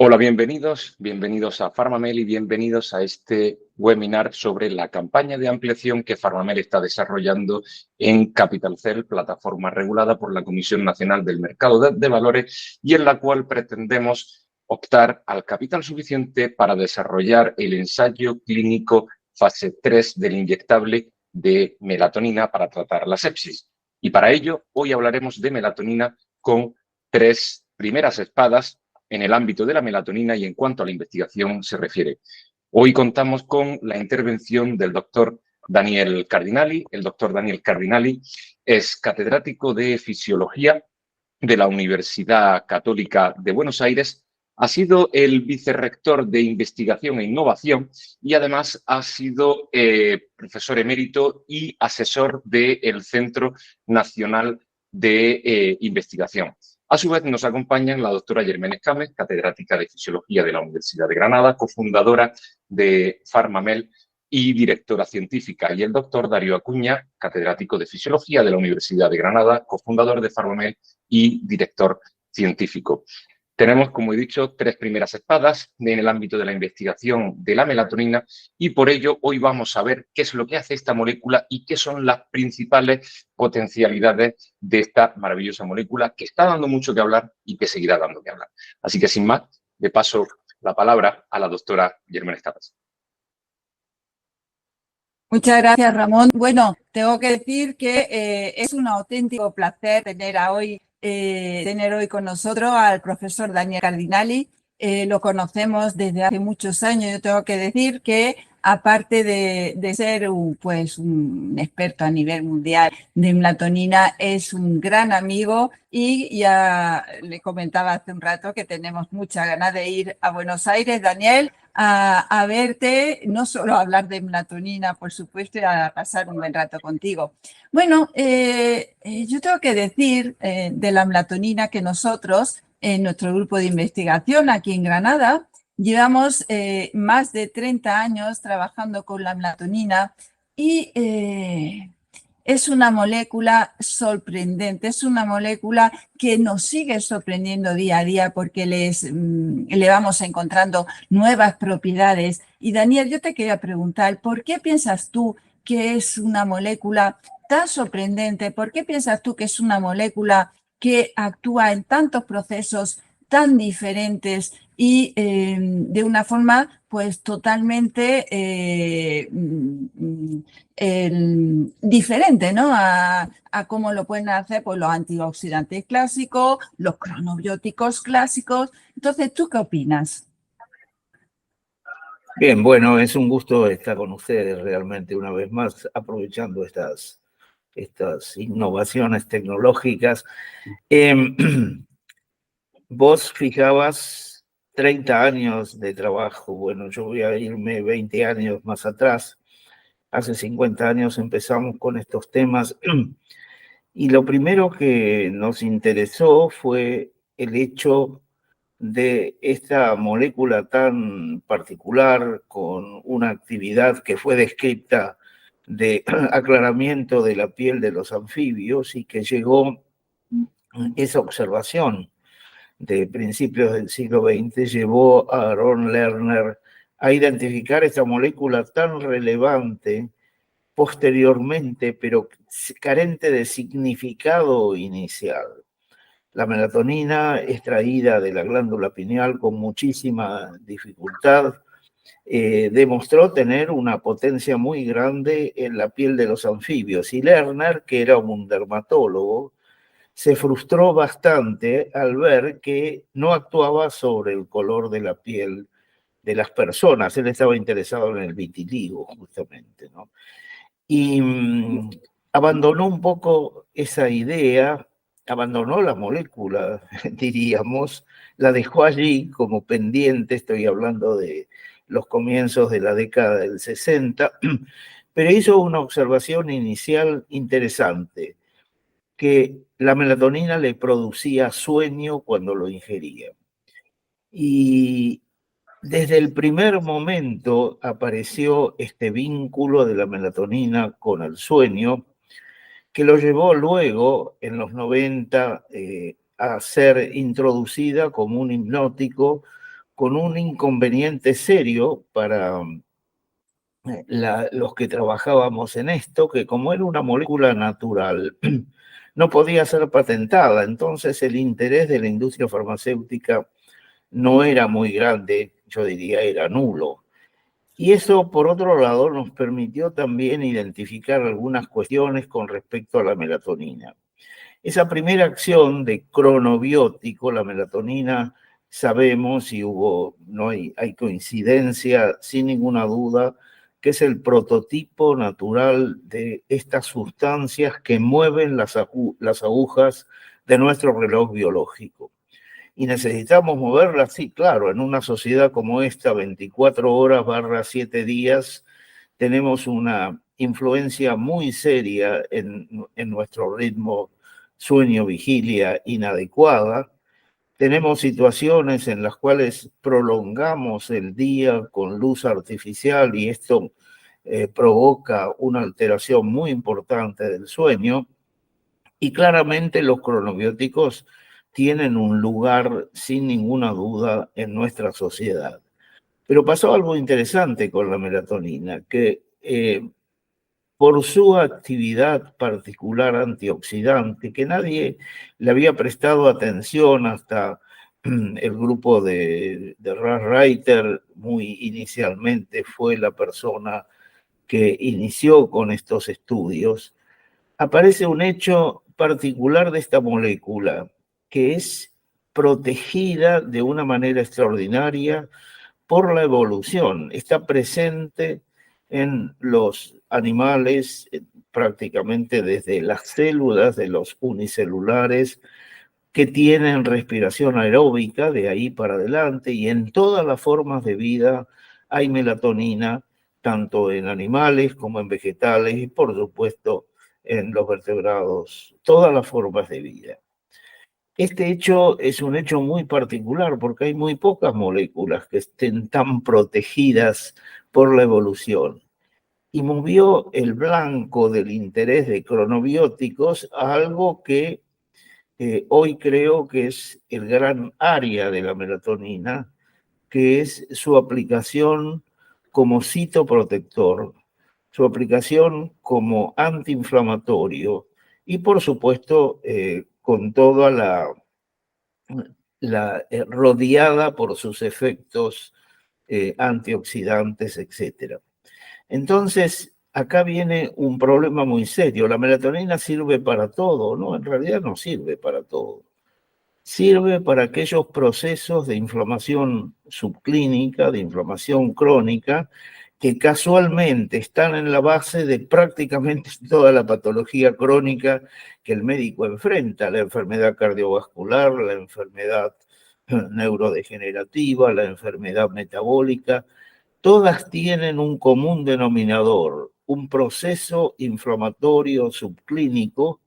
Hola, bienvenidos a Farmamel y bienvenidos a este webinar sobre la campaña de ampliación que Farmamel está desarrollando en Capitalcel, plataforma regulada por la Comisión Nacional del Mercado de Valores y en la cual pretendemos optar al capital suficiente para desarrollar el ensayo clínico fase 3 del inyectable de melatonina para tratar la sepsis. Y para ello, hoy hablaremos de melatonina con tres primeras espadas en el ámbito de la melatonina y en cuanto a la investigación se refiere. Hoy contamos con la intervención del doctor Daniel Cardinali. El doctor Daniel Cardinali es catedrático de Fisiología de la Universidad Católica de Buenos Aires, ha sido el vicerrector de Investigación e Innovación y además ha sido profesor emérito y asesor del Centro Nacional de Investigación. A su vez nos acompañan la doctora Yermena Escames, catedrática de Fisiología de la Universidad de Granada, cofundadora de Farmamel y directora científica, y el doctor Darío Acuña, catedrático de Fisiología de la Universidad de Granada, cofundador de Farmamel y director científico. Tenemos, como he dicho, tres primeras espadas en el ámbito de la investigación de la melatonina y por ello hoy vamos a ver qué es lo que hace esta molécula y qué son las principales potencialidades de esta maravillosa molécula que está dando mucho que hablar y que seguirá dando que hablar. Así que sin más, le paso la palabra a la doctora Yermena Escames. Muchas gracias, Ramón. Bueno, tengo que decir que es un auténtico placer tener hoy con nosotros al profesor Daniel Cardinali. Lo conocemos desde hace muchos años. Yo tengo que decir que, aparte de ser un experto a nivel mundial de melatonina, es un gran amigo y ya le comentaba hace un rato que tenemos muchas ganas de ir a Buenos Aires, Daniel, a verte, no solo a hablar de melatonina, por supuesto, y a pasar un buen rato contigo. Bueno, yo tengo que decir de la melatonina que nosotros, en nuestro grupo de investigación aquí en Granada, llevamos más de 30 años trabajando con la melatonina y es una molécula sorprendente, es una molécula que nos sigue sorprendiendo día a día porque le vamos encontrando nuevas propiedades. Y Daniel, yo te quería preguntar, ¿por qué piensas tú que es una molécula tan sorprendente? ¿Por qué piensas tú que es una molécula que actúa en tantos procesos tan diferentes y de una forma pues totalmente diferente, ¿no? A cómo lo pueden hacer pues, los antioxidantes clásicos, los cronobióticos clásicos? Entonces, ¿tú qué opinas? Bien, bueno, es un gusto estar con ustedes realmente una vez más, aprovechando estas innovaciones tecnológicas. Vos fijabas 30 años de trabajo. Bueno, yo voy a irme 20 años más atrás. Hace 50 años empezamos con estos temas y lo primero que nos interesó fue el hecho de esta molécula tan particular con una actividad que fue descrita de aclaramiento de la piel de los anfibios y que llegó esa observación de principios del siglo XX, llevó a Aaron Lerner a identificar esta molécula tan relevante posteriormente, pero carente de significado inicial. La melatonina extraída de la glándula pineal con muchísima dificultad demostró tener una potencia muy grande en la piel de los anfibios. Y Lerner, que era un dermatólogo, se frustró bastante al ver que no actuaba sobre el color de la piel de las personas. Él estaba interesado en el vitiligo, justamente, ¿no? Y abandonó un poco esa idea, abandonó la molécula, diríamos, la dejó allí como pendiente. Estoy hablando de los comienzos de la década del 60, pero hizo una observación inicial interesante, que la melatonina le producía sueño cuando lo ingería. Y desde el primer momento apareció este vínculo de la melatonina con el sueño, que lo llevó luego, en los 90, a ser introducida como un hipnótico con un inconveniente serio para los que trabajábamos en esto, que como era una molécula natural, no podía ser patentada. Entonces el interés de la industria farmacéutica no era muy grande, yo diría era nulo. Y eso, por otro lado, nos permitió también identificar algunas cuestiones con respecto a la melatonina. Esa primera acción de cronobiótico, la melatonina, sabemos y no hay coincidencia sin ninguna duda que es el prototipo natural de estas sustancias que mueven las agujas de nuestro reloj biológico. Y necesitamos moverlas, sí, claro, en una sociedad como esta, 24 horas / 7 días, tenemos una influencia muy seria en nuestro ritmo sueño-vigilia inadecuada. Tenemos situaciones en las cuales prolongamos el día con luz artificial y esto provoca una alteración muy importante del sueño. Y claramente los cronobióticos tienen un lugar sin ninguna duda en nuestra sociedad. Pero pasó algo interesante con la melatonina, que por su actividad particular antioxidante, que nadie le había prestado atención hasta el grupo de Ras Reiter, muy inicialmente fue la persona que inició con estos estudios, aparece un hecho particular de esta molécula, que es protegida de una manera extraordinaria por la evolución. Está presente en los animales prácticamente desde las células de los unicelulares que tienen respiración aeróbica de ahí para adelante, y en todas las formas de vida hay melatonina, tanto en animales como en vegetales y por supuesto en los vertebrados, todas las formas de vida. Este hecho es un hecho muy particular porque hay muy pocas moléculas que estén tan protegidas por la evolución. Y movió el blanco del interés de cronobióticos a algo que hoy creo que es el gran área de la melatonina, que es su aplicación como citoprotector, su aplicación como antiinflamatorio y por supuesto con toda rodeada por sus efectos antioxidantes, etc. Entonces, acá viene un problema muy serio. La melatonina sirve para todo, ¿no? En realidad no sirve para todo. Sirve para aquellos procesos de inflamación subclínica, de inflamación crónica, que casualmente están en la base de prácticamente toda la patología crónica que el médico enfrenta, la enfermedad cardiovascular, la enfermedad neurodegenerativa, la enfermedad metabólica. Todas tienen un común denominador, un proceso inflamatorio subclínico,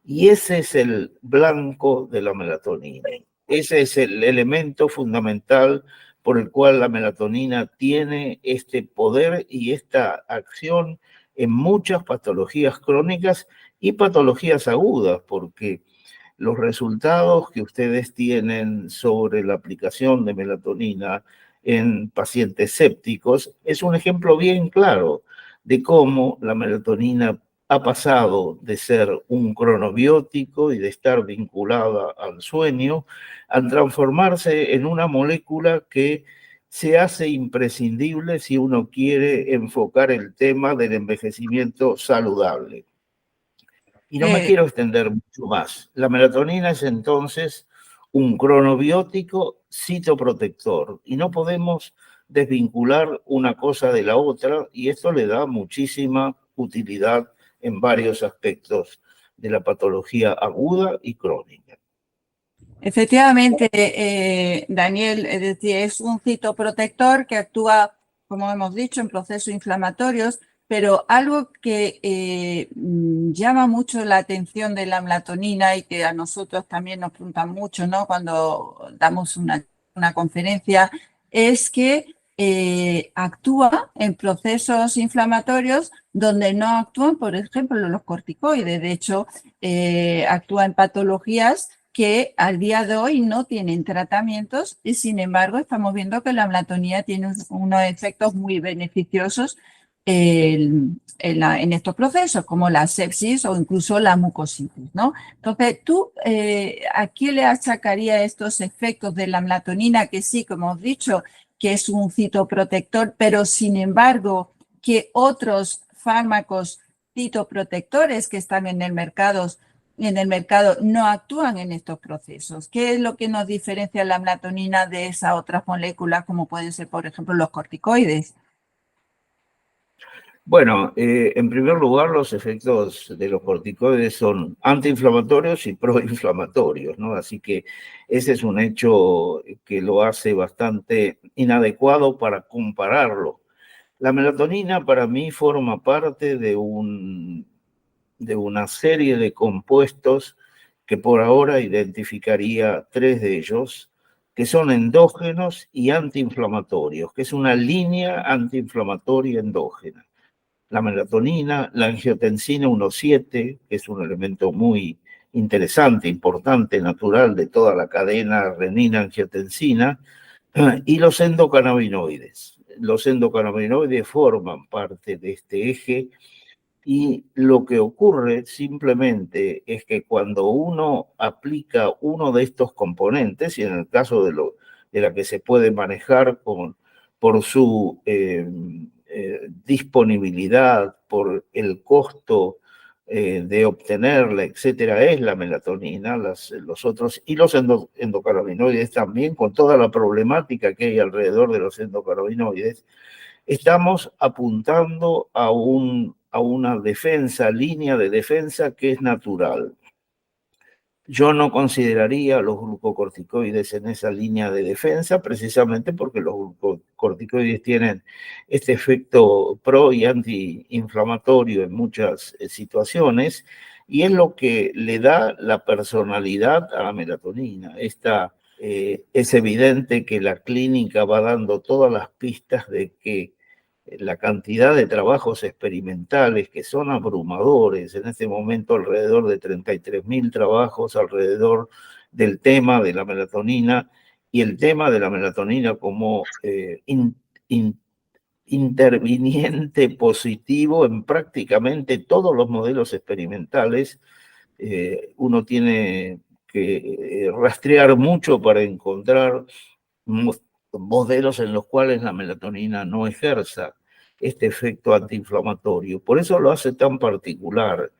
y ese es el blanco de la melatonina. Ese es el elemento fundamental por el cual la melatonina tiene este poder y esta acción en muchas patologías crónicas y patologías agudas, porque los resultados que ustedes tienen sobre la aplicación de melatonina en pacientes sépticos es un ejemplo bien claro de cómo la melatonina ha pasado de ser un cronobiótico y de estar vinculada al sueño a transformarse en una molécula que se hace imprescindible si uno quiere enfocar el tema del envejecimiento saludable. Y no me quiero extender mucho más. La melatonina es entonces un cronobiótico citoprotector y no podemos desvincular una cosa de la otra, y esto le da muchísima utilidad en varios aspectos de la patología aguda y crónica. Efectivamente, Daniel, es decir, es un citoprotector que actúa, como hemos dicho, en procesos inflamatorios, pero algo que llama mucho la atención de la melatonina y que a nosotros también nos preguntan mucho, ¿no?, cuando damos una conferencia, es que actúa en procesos inflamatorios donde no actúan, por ejemplo, los corticoides. De hecho, actúa en patologías que al día de hoy no tienen tratamientos y sin embargo estamos viendo que la melatonina tiene unos efectos muy beneficiosos en estos procesos, como la sepsis o incluso la mucositis, ¿no? Entonces, ¿tú a qué le achacarías estos efectos de la melatonina? Que sí, como hemos dicho, que es un citoprotector, pero sin embargo, que otros fármacos citoprotectores que están en el mercado no actúan en estos procesos. ¿Qué es lo que nos diferencia la melatonina de esas otras moléculas, como pueden ser, por ejemplo, los corticoides? Bueno, en primer lugar, los efectos de los corticoides son antiinflamatorios y proinflamatorios, ¿no? Así que ese es un hecho que lo hace bastante inadecuado para compararlo. La melatonina para mí forma parte de una serie de compuestos que por ahora identificaría 3 de ellos, que son endógenos y antiinflamatorios, que es una línea antiinflamatoria endógena. La melatonina, la angiotensina 1,7, que es un elemento muy interesante, importante, natural de toda la cadena renina-angiotensina, y los endocannabinoides. Los endocannabinoides forman parte de este eje y lo que ocurre simplemente es que cuando uno aplica uno de estos componentes, y en el caso de la que se puede manejar por su disponibilidad, por el costo de obtenerla, etcétera, es la melatonina, los otros, y los endocannabinoides también, con toda la problemática que hay alrededor de los endocannabinoides, estamos apuntando a una defensa, línea de defensa que es natural. Yo no consideraría los glucocorticoides en esa línea de defensa, precisamente porque los glucocorticoides tienen este efecto pro y antiinflamatorio en muchas situaciones, y es lo que le da la personalidad a la melatonina. Es evidente que la clínica va dando todas las pistas de que la cantidad de trabajos experimentales que son abrumadores, en este momento alrededor de 33.000 trabajos alrededor del tema de la melatonina, y el tema de la melatonina como interviniente positivo en prácticamente todos los modelos experimentales. Uno tiene que rastrear mucho para encontrar modelos en los cuales la melatonina no ejerza este efecto antiinflamatorio. Por eso lo hace tan particular,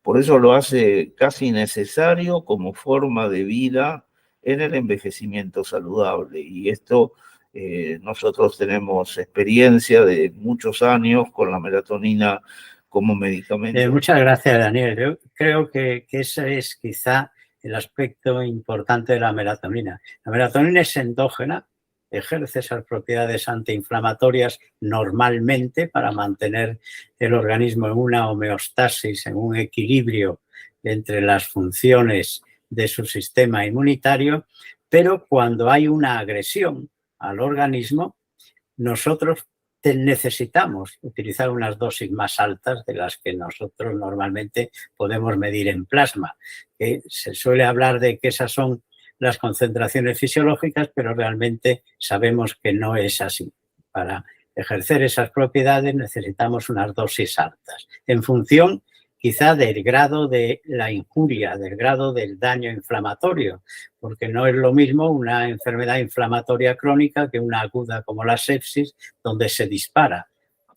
por eso lo hace casi necesario como forma de vida en el envejecimiento saludable. Y esto nosotros tenemos experiencia de muchos años con la melatonina como medicamento. Muchas gracias, Daniel. Yo creo que ese es quizá el aspecto importante de la melatonina. La melatonina es endógena, ejerce esas propiedades antiinflamatorias normalmente para mantener el organismo en una homeostasis, en un equilibrio entre las funciones de su sistema inmunitario, pero cuando hay una agresión al organismo, nosotros necesitamos utilizar unas dosis más altas de las que nosotros normalmente podemos medir en plasma. Se suele hablar de que esas son las concentraciones fisiológicas, pero realmente sabemos que no es así. Para ejercer esas propiedades necesitamos unas dosis altas, en función quizá del grado de la injuria, del grado del daño inflamatorio, porque no es lo mismo una enfermedad inflamatoria crónica que una aguda como la sepsis, donde se dispara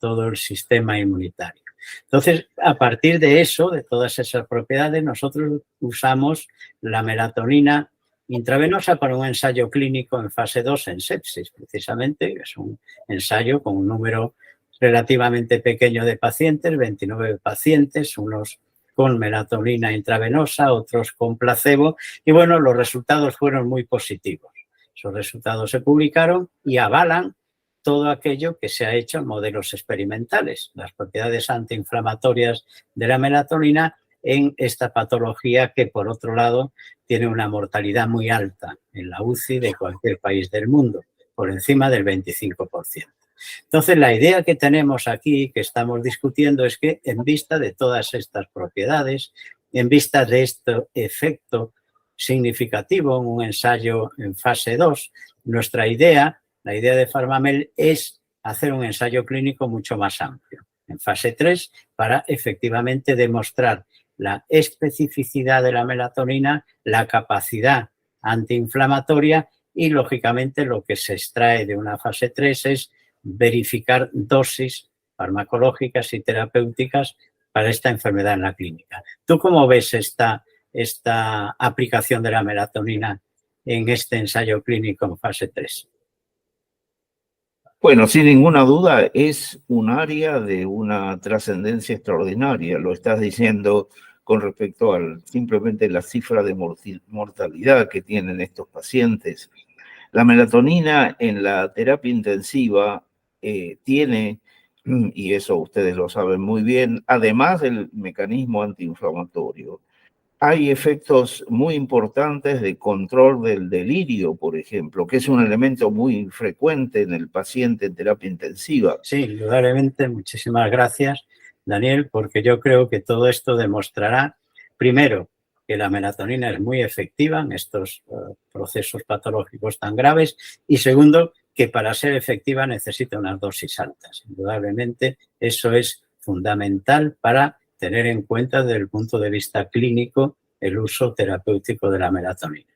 todo el sistema inmunitario. Entonces, a partir de eso, de todas esas propiedades, nosotros usamos la melatonina intravenosa para un ensayo clínico en fase 2 en sepsis, precisamente, que es un ensayo con un número relativamente pequeño de pacientes, 29 pacientes, unos con melatonina intravenosa, otros con placebo, y bueno, los resultados fueron muy positivos. Esos resultados se publicaron y avalan todo aquello que se ha hecho en modelos experimentales, las propiedades antiinflamatorias de la melatonina en esta patología que, por otro lado, tiene una mortalidad muy alta en la UCI de cualquier país del mundo, por encima del 25%. Entonces, la idea que tenemos aquí, que estamos discutiendo, es que en vista de todas estas propiedades, en vista de este efecto significativo en un ensayo en fase 2. Nuestra idea, la idea de Farmamel, es hacer un ensayo clínico mucho más amplio, en fase 3, para efectivamente demostrar la especificidad de la melatonina, la capacidad antiinflamatoria y, lógicamente, lo que se extrae de una fase 3 es verificar dosis farmacológicas y terapéuticas para esta enfermedad en la clínica. ¿Tú cómo ves esta aplicación de la melatonina en este ensayo clínico en fase 3? Bueno, sin ninguna duda es un área de una trascendencia extraordinaria. Lo estás diciendo con respecto a simplemente la cifra de mortalidad que tienen estos pacientes. La melatonina en la terapia intensiva tiene, y eso ustedes lo saben muy bien, además del mecanismo antiinflamatorio, hay efectos muy importantes de control del delirio, por ejemplo, que es un elemento muy frecuente en el paciente en terapia intensiva. Sí, indudablemente. Muchísimas gracias, Daniel, porque yo creo que todo esto demostrará, primero, que la melatonina es muy efectiva en estos procesos patológicos tan graves y, segundo, que para ser efectiva necesita unas dosis altas. Indudablemente, eso es fundamental para tener en cuenta desde el punto de vista clínico el uso terapéutico de la melatonina.